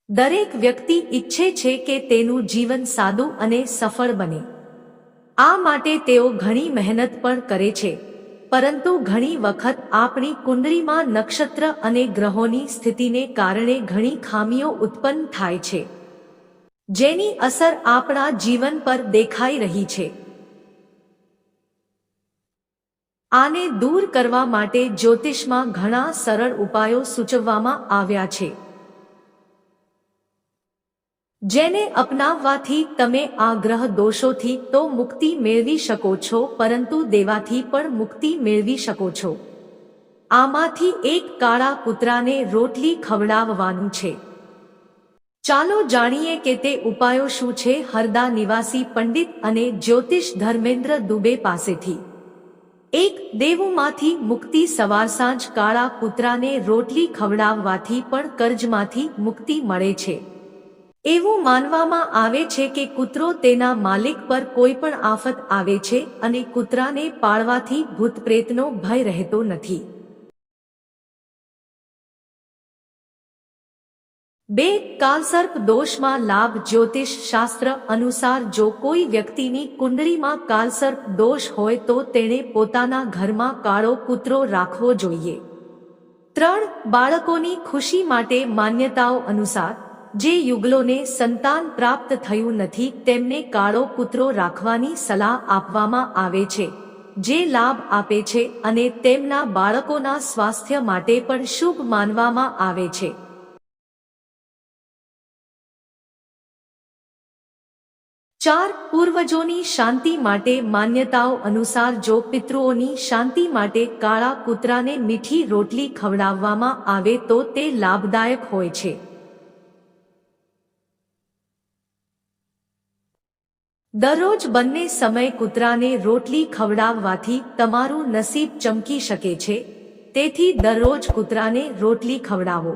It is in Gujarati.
દરેક વ્યક્તિ ઈચ્છે છે કે તેનું જીવન સાદું અને સફળ બને. આ માટે તેઓ ઘણી મહેનત પણ કરે છે, પરંતુ ઘણી વખત આપણી કુંડળીમાં નક્ષત્ર અને ગ્રહોની સ્થિતિને કારણે ઘણી ખામીઓ ઉત્પન્ન થાય છે, જેની અસર આપણા જીવન પર દેખાઈ રહી છે. આને દૂર કરવા માટે જ્યોતિષમાં ઘણા સરળ ઉપાયો સૂચવવામાં આવ્યા છે, જેને અપનાવવાથી તમે આ ગ્રહ દોષોથી તો મુક્તિ મેળવી શકો છો, પરંતુ દેવાથી પણ મુક્તિ મેળવી શકો છો. આમાંથી એક કાળા કૂતરાને રોટલી ખવડાવવાનું છે. ચાલો જાણીએ કે તે ઉપાયો શું છે. હરદા નિવાસી પંડિત અને જ્યોતિષ ધર્મેન્દ્ર દુબે પાસેથી એક દેવુમાંથી મુક્તિ. સવાર સાંજ કાળા કૂતરાને રોટલી ખવડાવવાથી પણ કર્જમાંથી મુક્તિ મળે છે. એવું માનવામાં આવે છે કે કૂતરો તેના માલિક પર કોઈ પણ આફત આવે છે અને કૂતરાને પાળવાથી ભૂતપ્રેતનો ભય રહેતો નથી. 2. કાલસર્પ દોષમાં લાભ. જ્યોતિષ શાસ્ત્ર અનુસાર જો કોઈ વ્યક્તિની કુંડળીમાં કાલસર્પ દોષ હોય તો તેણે પોતાના ઘરમાં કાળો કૂતરો રાખવો જોઈએ. 3. બાળકોની ખુશી માટે. માન્યતાઓ અનુસાર જે યુગલોને સંતાન પ્રાપ્ત થયું નથી તેમને કાળો કૂતરો રાખવાની સલાહ આપવામાં આવે છે, જે લાભ આપે છે અને તેમના બાળકોના સ્વાસ્થ્ય માટે પણ શુભ માનવામાં આવે છે. 4. પૂર્વજોની શાંતિ માટે. માન્યતાઓ અનુસાર જો પિતૃઓની શાંતિ માટે કાળા કૂતરાને મીઠી રોટલી ખવડાવવામાં આવે તો તે લાભદાયક હોય છે. દરરોજ બંને સમય કૂતરાને રોટલી ખવડાવવાથી તમારું નસીબ ચમકી શકે છે, તેથી દરરોજ કૂતરાને રોટલી ખવડાવો.